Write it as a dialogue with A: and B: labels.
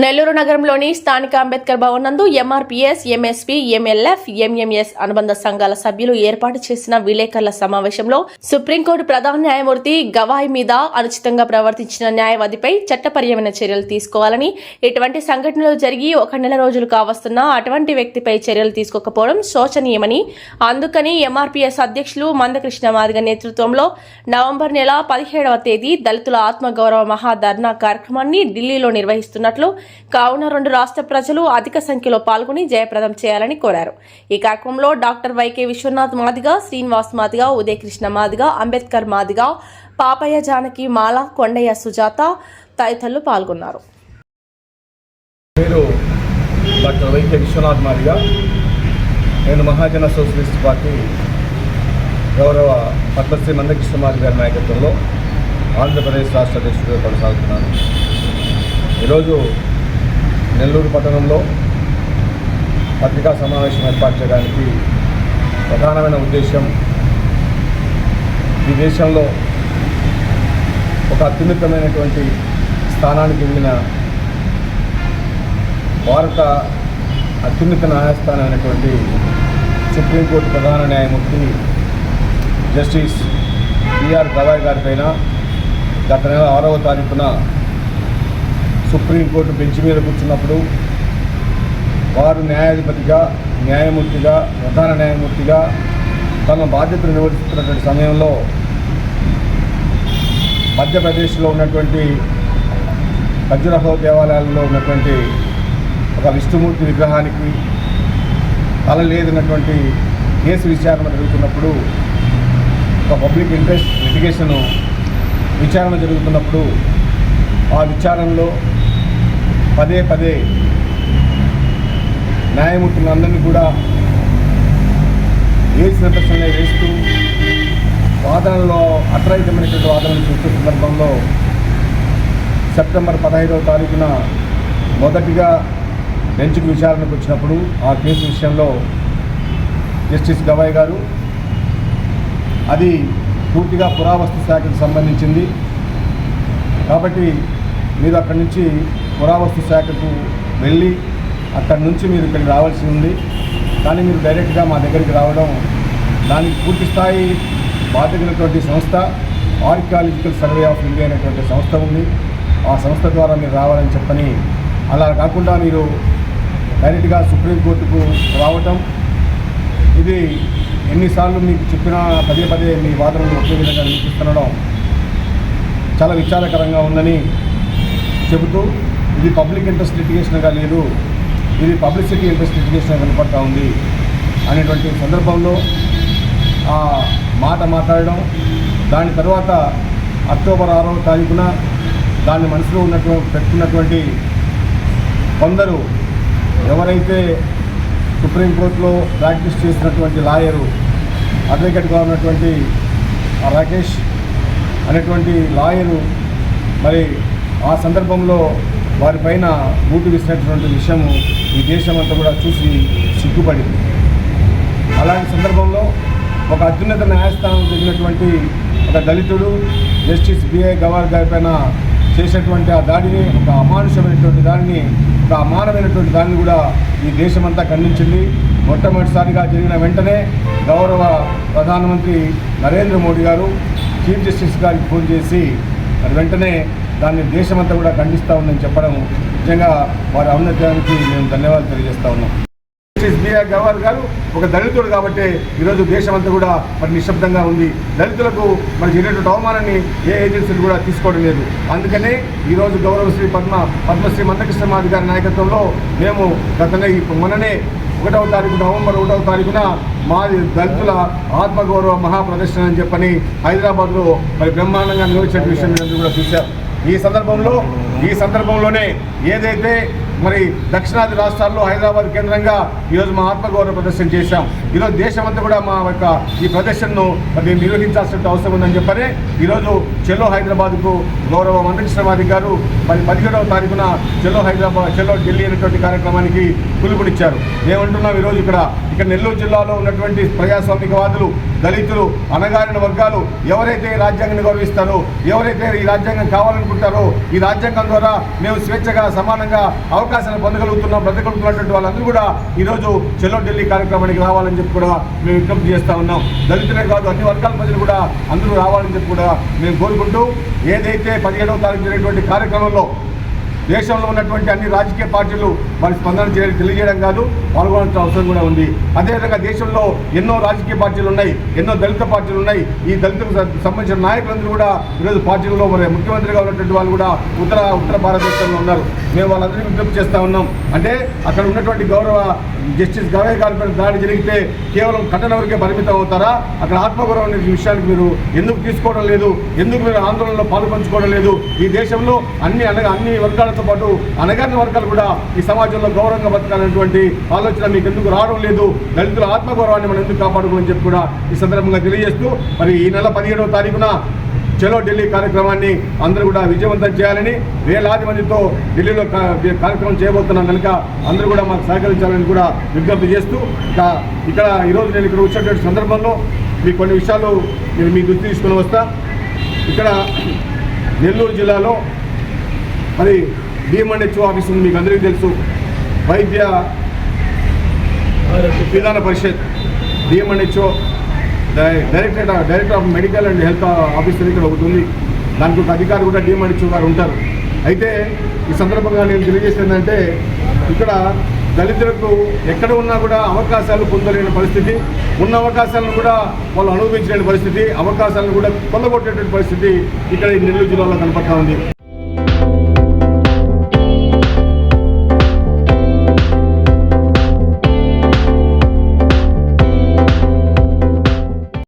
A: నెల్లూరు నగరంలోని స్థానిక అంబేద్కర్ భవన్ నందు ఎంఆర్పీఎస్, ఎంఎస్పీ, ఎంఎల్ఎఫ్, ఎంఎంఎస్ అనుబంధ సంఘాల సభ్యులు ఏర్పాటు చేసిన విలేకరుల సమావేశంలో సుప్రీంకోర్టు ప్రధాన న్యాయమూర్తి గవాయ్ మీద అనుచితంగా ప్రవర్తించిన న్యాయవాదిపై చట్టపరమైన చర్యలు తీసుకోవాలని, ఇటువంటి సంఘటనలు జరిగి 1 నెల రోజులు కావస్తున్నా అటువంటి వ్యక్తిపై చర్యలు తీసుకోకపోవడం శోచనీయమని, అందుకని ఎంఆర్పీఎస్ అధ్యక్షులు మందకృష్ణ మాదిగ నేతృత్వంలో నవంబర్ నెల 17వ తేదీ దళితుల ఆత్మగౌరవ మహాధర్నా కార్యక్రమాన్ని ఢిల్లీలో నిర్వహిస్తున్నట్లు, కావున 2 రాష్ట్ర ప్రజలు అధిక సంఖ్యలో పాల్గొని జయప్రదం చేయాలని కోరారు. ఈ కార్యక్రమంలో డాక్టర్ వైకే విశ్వనాథ్ మాదిగ, శ్రీనివాస్ మాదిగ, ఉదయకృష్ణ మాదిగ, అంబేద్కర్ మాదిగ, పాపయ్య జానకి మాల, కొండయ్య సుజాత తదితరులు పాల్గొన్నారు.
B: డాక్టర్ వైకే విశ్వనాథ్ మాదిగ, నేను మహాజన సోషలిస్ట్ పార్టీ గౌరవ పద్మశ్రీ మందకృష్ణ మాదిగ గారి నాయకత్వంలో ఆంధ్రప్రదేశ్ రాష్ట్ర అధ్యక్షుడిగా కొనసాగుతున్నాను. ఈరోజు నెల్లూరు పట్టణంలో పత్రికా సమావేశం ఏర్పాటు చేయడానికి ప్రధానమైన ఉద్దేశం, ఈ దేశంలో ఒక అత్యున్నతమైనటువంటి స్థానానికి వెళ్ళిన భారత అత్యున్నత న్యాయస్థానమైనటువంటి సుప్రీంకోర్టు ప్రధాన న్యాయమూర్తి జస్టిస్ బిఆర్ గవాయ్ గారిపైన గత నెల 6వ తారీఖున సుప్రీంకోర్టు బెంచ్ మీద కూర్చున్నప్పుడు వారు న్యాయాధిపతిగా, న్యాయమూర్తిగా, ప్రధాన న్యాయమూర్తిగా తమ బాధ్యతలు నిర్వహిస్తున్నటువంటి సమయంలో మధ్యప్రదేశ్లో ఉన్నటువంటి ఖజురహో దేవాలయాల్లో ఉన్నటువంటి ఒక విష్ణుమూర్తి విగ్రహానికి తల లేదన్నటువంటి కేసు విచారణ జరుగుతున్నప్పుడు, ఒక పబ్లిక్ ఇంట్రెస్ట్ లిటిగేషన్ విచారణ జరుగుతున్నప్పుడు ఆ విచారణలో పదే న్యాయమూర్తులందరినీ కూడా వేసిన ప్రశ్నలే వేస్తూ వాదనలో అత్రహితమైనటువంటి వాదనలు చూసే సందర్భంలో సెప్టెంబర్ 15వ తారీఖున మొదటిగా బెంచ్కు విచారణకు వచ్చినప్పుడు ఆ కేసు విషయంలో జస్టిస్ గవాయ్ గారు అది పూర్తిగా పురావస్తు శాఖకు సంబంధించింది కాబట్టి మీరు అక్కడి నుంచి పురావస్తు శాఖకు వెళ్ళి అక్కడి నుంచి మీరు ఇక్కడికి రావాల్సి ఉంది, కానీ మీరు డైరెక్ట్గా మా దగ్గరికి రావడం, దానికి పూర్తి స్థాయి బాధ్యతలటువంటి సంస్థ ఆర్కియాలజికల్ సర్వే ఆఫ్ ఇండియా అనేటువంటి సంస్థ ఉంది, ఆ సంస్థ ద్వారా మీరు రావాలని చెప్పని, అలా కాకుండా మీరు డైరెక్ట్గా సుప్రీంకోర్టుకు రావటం, ఇది ఎన్నిసార్లు మీకు చెప్పినా పదే మీ వాదనలు ఒకే విధంగా వినిపిస్తుండడం చాలా విచారకరంగా ఉందని చెబుతూ, ఇది పబ్లిక్ ఇంట్రెస్ట్ లిటిగేషన్గా లేదు, ఇది పబ్లిసిటీ ఇంట్రెస్ట్ లిటిగేషన్గా కనపడతా ఉంది అనేటువంటి సందర్భంలో ఆ మాట మాట్లాడడం, దాని తర్వాత అక్టోబర్ 6వ తారీఖున దాన్ని మనసులో పెట్టుకున్నటువంటి కొందరు ఎవరైతే సుప్రీంకోర్టులో ప్రాక్టీస్ చేసినటువంటి లాయరు, అడ్వకేట్గా ఉన్నటువంటి రాకేష్ అనేటువంటి లాయరు, మరి ఆ సందర్భంలో వారిపైన బూటు విసినటువంటి విషయము ఈ దేశమంతా కూడా చూసి సిగ్గుపడింది. అలాంటి సందర్భంలో ఒక అత్యున్నత న్యాయస్థానం జరిగినటువంటి ఒక దళితుడు జస్టిస్ బిఆర్ గవాయ్ గారి పైన చేసినటువంటి ఆ దాడిని, ఒక అమానుషమైనటువంటి దానిని, ఒక అమానమైనటువంటి దాన్ని కూడా ఈ దేశమంతా ఖండించింది. మొట్టమొదటిసారిగా జరిగిన వెంటనే గౌరవ ప్రధానమంత్రి నరేంద్ర మోడీ గారు చీఫ్ జస్టిస్ గారికి ఫోన్ చేసి అది వెంటనే దాన్ని దేశమంతా కూడా ఖండిస్తూ ఉందని చెప్పడం నిజంగా వారి ఔన్నత్యానికి మేము ధన్యవాదాలు తెలియజేస్తూ ఉన్నాం. జస్టిస్ బిఆర్ గవాయ్ గారు ఒక దళితుడు కాబట్టి ఈరోజు దేశమంతా కూడా మరి నిశ్శబ్దంగా ఉంది. దళితులకు మరి జరిగినటువంటి అవమానాన్ని ఏ ఏజెన్సీలు కూడా తీసుకోవడం లేదు. అందుకనే ఈరోజు గౌరవశ్రీ పద్మశ్రీ మందకృష్ణ మాదిగ గారి నాయకత్వంలో మేము మొన్ననే 1వ తారీఖు నవంబర్ 1వ తారీఖున మాది దళితుల ఆత్మగౌరవ మహాప్రదర్శన అని చెప్పని హైదరాబాద్లో మరి బ్రహ్మాండంగా నిర్వహించిన విషయం కూడా చూశారు. ఈ సందర్భంలోనే ఏదైతే మరి దక్షిణాది రాష్ట్రాల్లో హైదరాబాద్ కేంద్రంగా ఈరోజు మా ఆత్మగౌరవ ప్రదర్శన చేశాం. ఈరోజు దేశమంతా కూడా మా యొక్క ఈ ప్రదర్శనను మరి నిర్వహించాల్సిన అవసరం ఉందని చెప్పని ఈరోజు చెలో హైదరాబాద్కు గౌరవ మంత్రి శ్రీమాది గారు మరి 17వ తారీఖున చెలో హైదరాబాద్ చెలో ఢిల్లీ అనేటువంటి కార్యక్రమానికి పిలుపునిచ్చారు. ఏమంటున్నాం ఈరోజు ఇక్కడ నెల్లూరు జిల్లాలో ఉన్నటువంటి ప్రజాస్వామికవాదులు, దళితులు, అణగారిన వర్గాలు ఎవరైతే ఈ రాజ్యాంగాన్ని గౌరవిస్తారో, ఎవరైతే ఈ రాజ్యాంగం కావాలనుకుంటారో, ఈ రాజ్యాంగం ద్వారా మేము స్వేచ్ఛగా సమానంగా అవకాశాలు బ్రతకగలుగుతున్నటువంటి వాళ్ళందరూ కూడా ఈరోజు చెలో ఢిల్లీ కార్యక్రమానికి రావాలని చెప్పి కూడా మేము విజ్ఞప్తి చేస్తూ ఉన్నాం. దళితులే కాదు అన్ని వర్గాల ప్రజలు కూడా అందరూ రావాలని చెప్పి కూడా మేము కోరుకుంటూ ఏదైతే 17వ తారీఖు జరిగినటువంటి కార్యక్రమంలో దేశంలో ఉన్నటువంటి అన్ని రాజకీయ పార్టీలు వారి స్పందన తెలియజేయడం కాదు, పాల్గొనాల్సిన అవసరం కూడా ఉంది. అదేవిధంగా దేశంలో ఎన్నో రాజకీయ పార్టీలు ఉన్నాయి, ఎన్నో దళిత పార్టీలు ఉన్నాయి. ఈ దళితులకు సంబంధించిన నాయకులందరూ కూడా ఈరోజు పార్టీలలో మరి ముఖ్యమంత్రిగా ఉన్నటువంటి వాళ్ళు కూడా ఉత్తర భారతదేశంలో ఉన్నారు. మేము వాళ్ళందరినీ విజ్ఞప్తి చేస్తూ ఉన్నాం. అంటే అక్కడ ఉన్నటువంటి గౌరవ జస్టిస్ గవాయ్ గారి పైన దాడి జరిగితే కేవలం కఠిన వరకే పరిమితం అవుతారా? అక్కడ ఆత్మగౌరవం అనే విషయానికి మీరు ఎందుకు తీసుకోవడం లేదు? ఎందుకు మీరు ఆందోళనలో పాల్పంచుకోవడం లేదు? ఈ దేశంలో అన్ని వర్గాలతో పాటు అణగారిన వర్గాలు కూడా ఈ సమాజంలో గౌరవంగా బతకాలనేటువంటి ఆలోచన మీకు ఎందుకు రావడం లేదు? దళితుల ఆత్మగౌరవాన్ని మనం ఎందుకు కాపాడుకోవాలని చెప్పి కూడా ఈ సందర్భంగా తెలియజేస్తూ మరి ఈ నెల 17వ తారీఖున చలో ఢిల్లీ కార్యక్రమాన్ని అందరూ కూడా విజయవంతం చేయాలని, వేలాది మందితో ఢిల్లీలో కార్యక్రమం చేయబోతున్నాం కనుక అందరూ కూడా మాకు సహకరించాలని కూడా విజ్ఞప్తి చేస్తూ ఇక్కడ ఈరోజు నేను ఇక్కడ వచ్చేటువంటి సందర్భంలో మీకు కొన్ని విషయాలు నేను మీ దృష్టి తీసుకుని వస్తా. ఇక్కడ నెల్లూరు జిల్లాలో మరి డిఎంఎన్హెచ్ఓ ఆఫీస్ ఉంది, మీకు అందరికీ తెలుసు. Vaidya Vidhana Parishad DMNHO director of medical and health officer ఇక్కడ ఒకటి ఉంది. దానికి ఒక అధికారి కూడా డిఎంఎన్హెచ్ఓ గారు ఉంటారు. అయితే ఈ సందర్భంగా నేను తెలియజేసిందంటే ఇక్కడ దళితులకు ఎక్కడ ఉన్నా కూడా అవకాశాలు పొందలేని పరిస్థితి, ఉన్న అవకాశాలను కూడా వాళ్ళు అనుభవించలేని పరిస్థితి, అవకాశాలను కూడా కొల్లగొట్టేటువంటి పరిస్థితి ఇక్కడ ఈ నెల్లూరు జిల్లాలో కనపడతా ఉంది.